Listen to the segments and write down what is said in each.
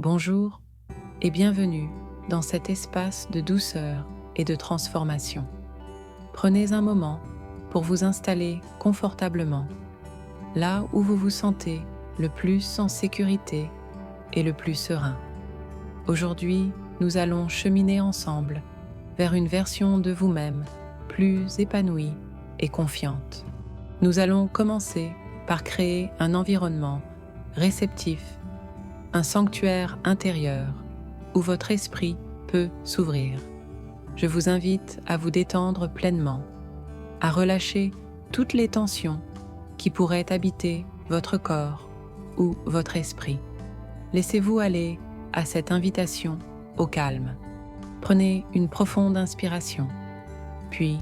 Bonjour et bienvenue dans cet espace de douceur et de transformation. Prenez un moment pour vous installer confortablement, là où vous vous sentez le plus en sécurité et le plus serein. Aujourd'hui, nous allons cheminer ensemble vers une version de vous-même plus épanouie et confiante. Nous allons commencer par créer un environnement réceptif, un sanctuaire intérieur où votre esprit peut s'ouvrir. Je vous invite à vous détendre pleinement, à relâcher toutes les tensions qui pourraient habiter votre corps ou votre esprit. Laissez-vous aller à cette invitation au calme. Prenez une profonde inspiration, puis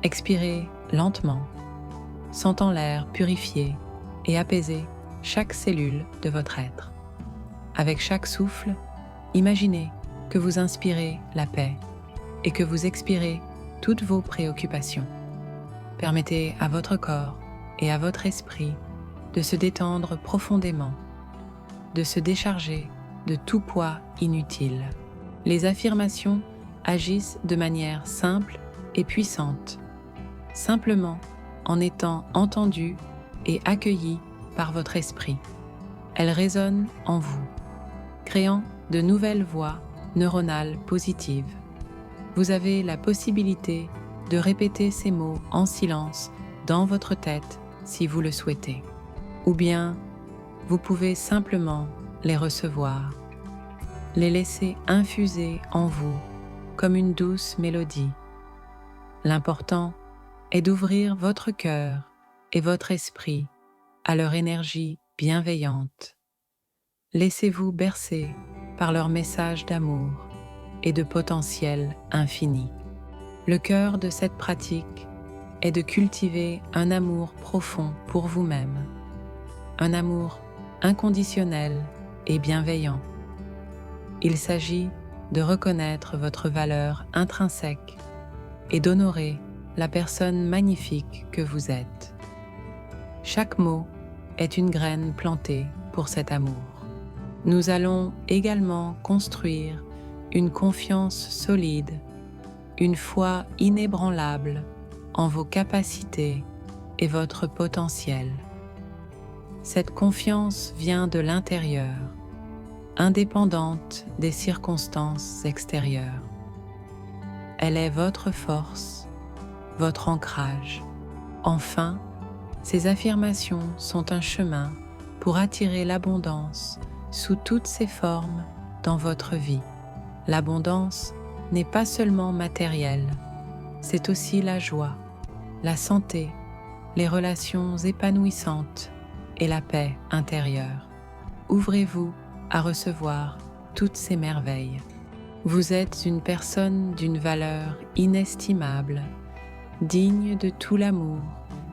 expirez lentement, sentant l'air purifier et apaiser chaque cellule de votre être. Avec chaque souffle, imaginez que vous inspirez la paix et que vous expirez toutes vos préoccupations. Permettez à votre corps et à votre esprit de se détendre profondément, de se décharger de tout poids inutile. Les affirmations agissent de manière simple et puissante, simplement en étant entendues et accueillies par votre esprit. Elles résonnent en vous, créant de nouvelles voies neuronales positives. Vous avez la possibilité de répéter ces mots en silence dans votre tête si vous le souhaitez. Ou bien, vous pouvez simplement les recevoir, les laisser infuser en vous comme une douce mélodie. L'important est d'ouvrir votre cœur et votre esprit à leur énergie bienveillante. Laissez-vous bercer par leur message d'amour et de potentiel infini. Le cœur de cette pratique est de cultiver un amour profond pour vous-même, un amour inconditionnel et bienveillant. Il s'agit de reconnaître votre valeur intrinsèque et d'honorer la personne magnifique que vous êtes. Chaque mot est une graine plantée pour cet amour. Nous allons également construire une confiance solide, une foi inébranlable en vos capacités et votre potentiel. Cette confiance vient de l'intérieur, indépendante des circonstances extérieures. Elle est votre force, votre ancrage. Enfin, ces affirmations sont un chemin pour attirer l'abondance sous toutes ses formes dans votre vie. L'abondance n'est pas seulement matérielle, c'est aussi la joie, la santé, les relations épanouissantes et la paix intérieure. Ouvrez-vous à recevoir toutes ces merveilles. Vous êtes une personne d'une valeur inestimable, digne de tout l'amour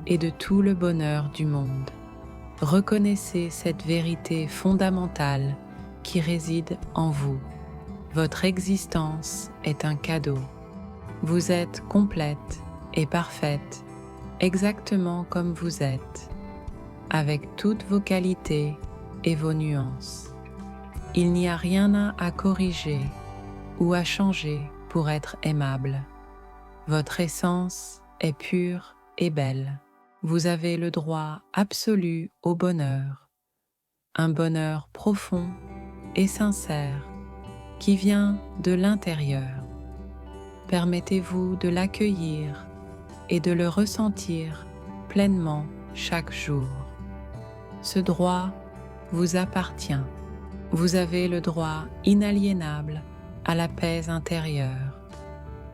et de tout le bonheur du monde. Reconnaissez cette vérité fondamentale qui réside en vous. Votre existence est un cadeau. Vous êtes complète et parfaite, exactement comme vous êtes, avec toutes vos qualités et vos nuances. Il n'y a rien à corriger ou à changer pour être aimable. Votre essence est pure et belle. Vous avez le droit absolu au bonheur, un bonheur profond et sincère qui vient de l'intérieur. Permettez-vous de l'accueillir et de le ressentir pleinement chaque jour. Ce droit vous appartient. Vous avez le droit inaliénable à la paix intérieure,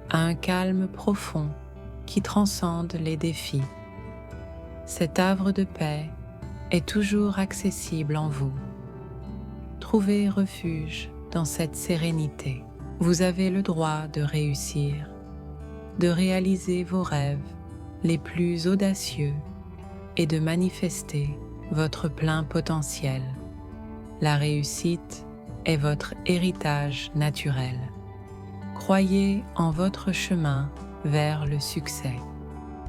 à un calme profond qui transcende les défis. Cet havre de paix est toujours accessible en vous. Trouvez refuge dans cette sérénité. Vous avez le droit de réussir, de réaliser vos rêves les plus audacieux et de manifester votre plein potentiel. La réussite est votre héritage naturel. Croyez en votre chemin vers le succès.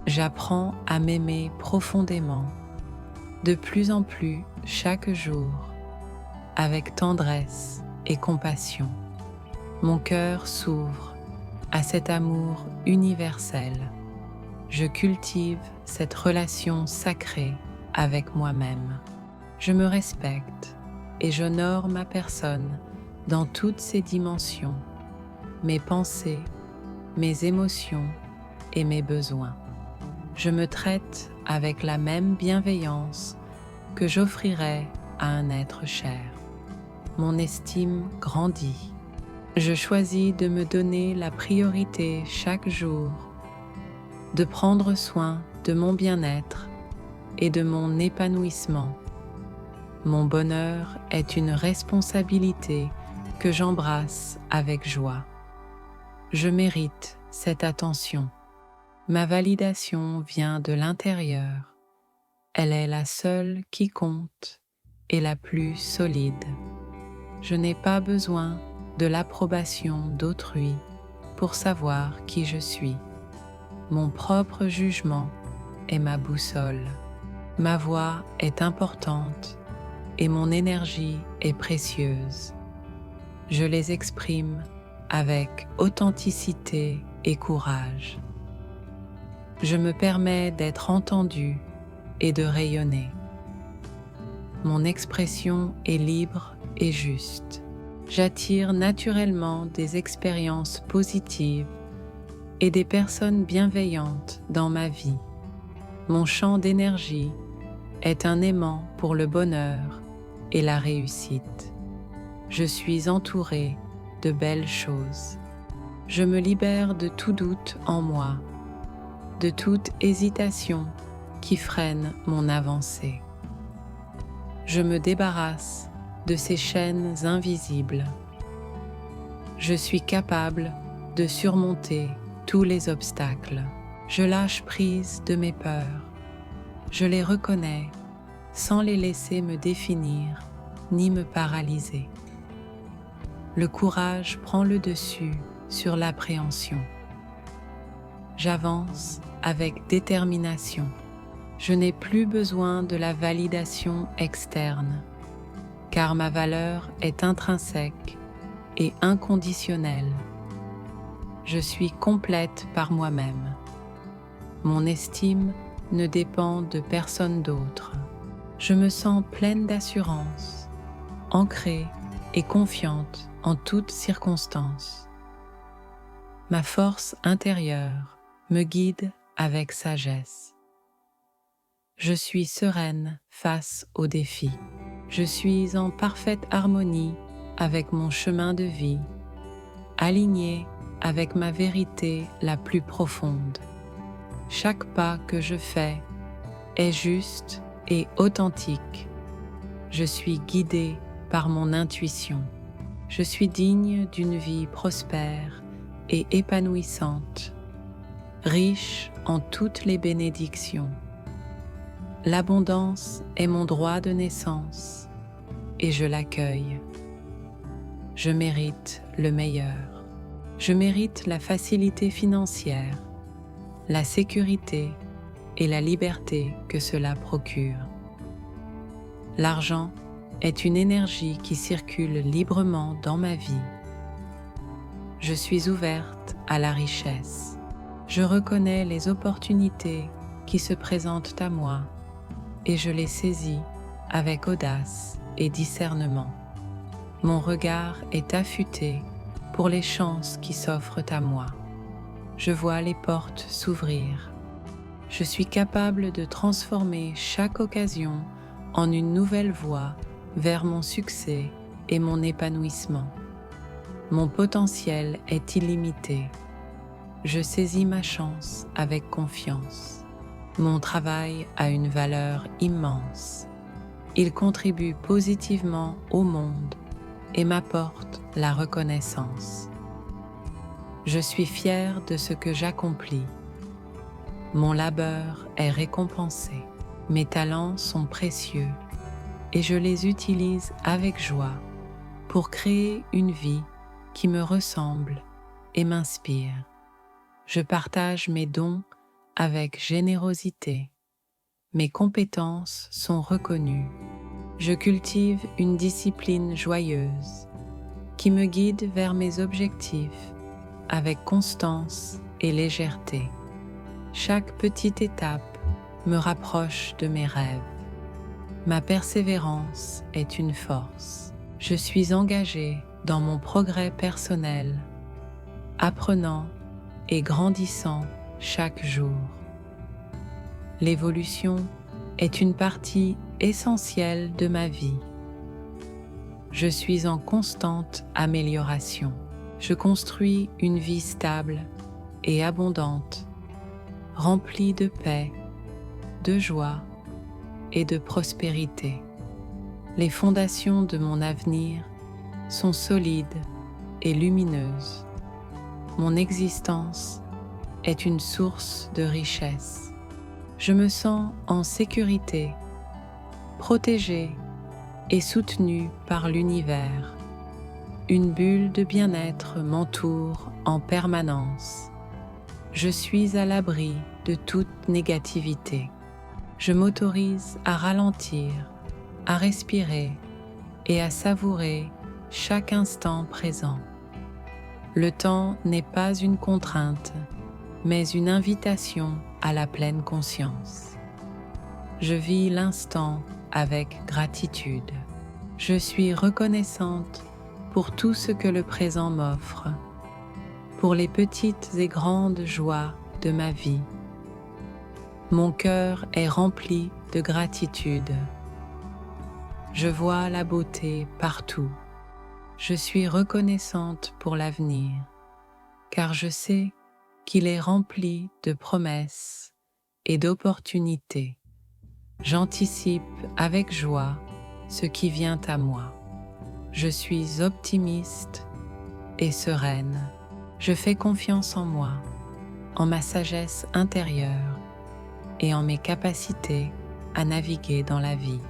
J'apprends à m'aimer profondément, de plus en plus chaque jour, avec tendresse et compassion. Mon cœur s'ouvre à cet amour universel. Je cultive cette relation sacrée avec moi-même. Je me respecte et j'honore ma personne dans toutes ses dimensions, mes pensées, mes émotions et mes besoins. Je me traite avec la même bienveillance que j'offrirais à un être cher. Mon estime grandit. Je choisis de me donner la priorité chaque jour, de prendre soin de mon bien-être et de mon épanouissement. Mon bonheur est une responsabilité que j'embrasse avec joie. Je mérite cette attention. Ma validation vient de l'intérieur. Elle est la seule qui compte et la plus solide. Je n'ai pas besoin de l'approbation d'autrui pour savoir qui je suis. Mon propre jugement est ma boussole. Ma voix est importante et mon énergie est précieuse. Je les exprime avec authenticité et courage. Je me permets d'être entendue et de rayonner. Mon expression est libre et juste. J'attire naturellement des expériences positives et des personnes bienveillantes dans ma vie. Mon champ d'énergie est un aimant pour le bonheur et la réussite. Je suis entourée de belles choses. Je me libère de tout doute en moi, de toute hésitation qui freine mon avancée. Je me débarrasse de ces chaînes invisibles. Je suis capable de surmonter tous les obstacles. Je lâche prise de mes peurs. Je les reconnais sans les laisser me définir ni me paralyser. Le courage prend le dessus sur l'appréhension. J'avance avec détermination. Je n'ai plus besoin de la validation externe, car ma valeur est intrinsèque et inconditionnelle. Je suis complète par moi-même. Mon estime ne dépend de personne d'autre. Je me sens pleine d'assurance, ancrée et confiante en toutes circonstances. Ma force intérieure me guide avec sagesse. Je suis sereine face aux défis. Je suis en parfaite harmonie avec mon chemin de vie, alignée avec ma vérité la plus profonde. Chaque pas que je fais est juste et authentique. Je suis guidée par mon intuition. Je suis digne d'une vie prospère et épanouissante, riche en toutes les bénédictions. L'abondance est mon droit de naissance et je l'accueille. Je mérite le meilleur. Je mérite la facilité financière, la sécurité et la liberté que cela procure. L'argent est une énergie qui circule librement dans ma vie. Je suis ouverte à la richesse. Je reconnais les opportunités qui se présentent à moi et je les saisis avec audace et discernement. Mon regard est affûté pour les chances qui s'offrent à moi. Je vois les portes s'ouvrir. Je suis capable de transformer chaque occasion en une nouvelle voie vers mon succès et mon épanouissement. Mon potentiel est illimité. Je saisis ma chance avec confiance. Mon travail a une valeur immense. Il contribue positivement au monde et m'apporte la reconnaissance. Je suis fière de ce que j'accomplis. Mon labeur est récompensé. Mes talents sont précieux et je les utilise avec joie pour créer une vie qui me ressemble et m'inspire. Je partage mes dons avec générosité. Mes compétences sont reconnues. Je cultive une discipline joyeuse. qui me guide vers mes objectifs avec constance et légèreté. Chaque petite étape me rapproche de mes rêves. Ma persévérance est une force. Je suis engagé dans mon progrès personnel, apprenant et grandissant chaque jour. L'évolution est une partie essentielle de ma vie. Je suis en constante amélioration. Je construis une vie stable et abondante, remplie de paix, de joie et de prospérité. Les fondations de mon avenir sont solides et lumineuses. Mon existence est une source de richesse. Je me sens en sécurité, protégé et soutenu par l'univers. Une bulle de bien-être m'entoure en permanence. Je suis à l'abri de toute négativité. Je m'autorise à ralentir, à respirer et à savourer chaque instant présent. Le temps n'est pas une contrainte, mais une invitation à la pleine conscience. Je vis l'instant avec gratitude. Je suis reconnaissante pour tout ce que le présent m'offre, pour les petites et grandes joies de ma vie. Mon cœur est rempli de gratitude. Je vois la beauté partout. Je suis reconnaissante pour l'avenir, car je sais qu'il est rempli de promesses et d'opportunités. J'anticipe avec joie ce qui vient à moi. Je suis optimiste et sereine. Je fais confiance en moi, en ma sagesse intérieure et en mes capacités à naviguer dans la vie.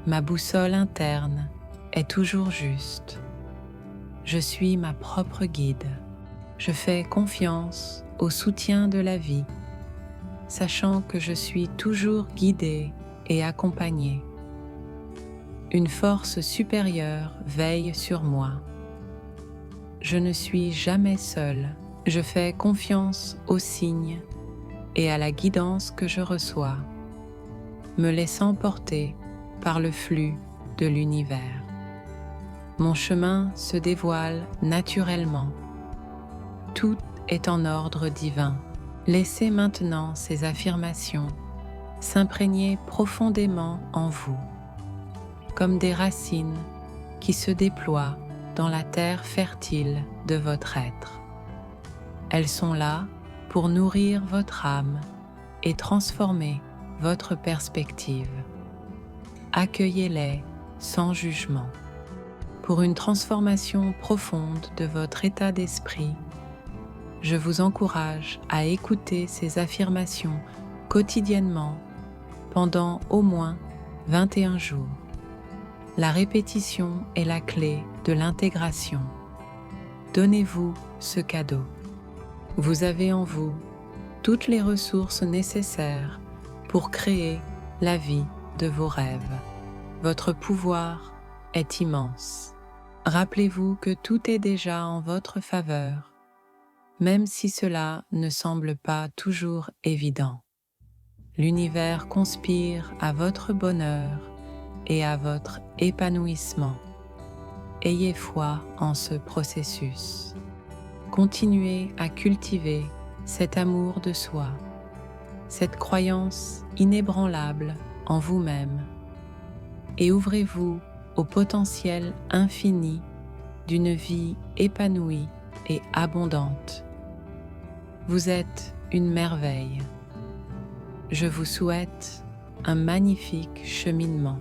Ma boussole interne est toujours juste. Je suis ma propre guide. Je fais confiance au soutien de la vie, sachant que je suis toujours guidée et accompagnée. Une force supérieure veille sur moi. Je ne suis jamais seule. Je fais confiance aux signes et à la guidance que je reçois, me laissant porter par le flux de l'univers. Mon chemin se dévoile naturellement. Tout est en ordre divin. Laissez maintenant ces affirmations s'imprégner profondément en vous, comme des racines qui se déploient dans la terre fertile de votre être. Elles sont là pour nourrir votre âme et transformer votre perspective. Accueillez-les sans jugement. Pour une transformation profonde de votre état d'esprit, je vous encourage à écouter ces affirmations quotidiennement pendant au moins 21 jours. La répétition est la clé de l'intégration. Donnez-vous ce cadeau. Vous avez en vous toutes les ressources nécessaires pour créer la vie de vos rêves. Votre pouvoir est immense. Rappelez-vous que tout est déjà en votre faveur, même si cela ne semble pas toujours évident. L'univers conspire à votre bonheur et à votre épanouissement. Ayez foi en ce processus. Continuez à cultiver cet amour de soi, cette croyance inébranlable en vous-même, et ouvrez-vous au potentiel infini d'une vie épanouie et abondante. Vous êtes une merveille. Je vous souhaite un magnifique cheminement.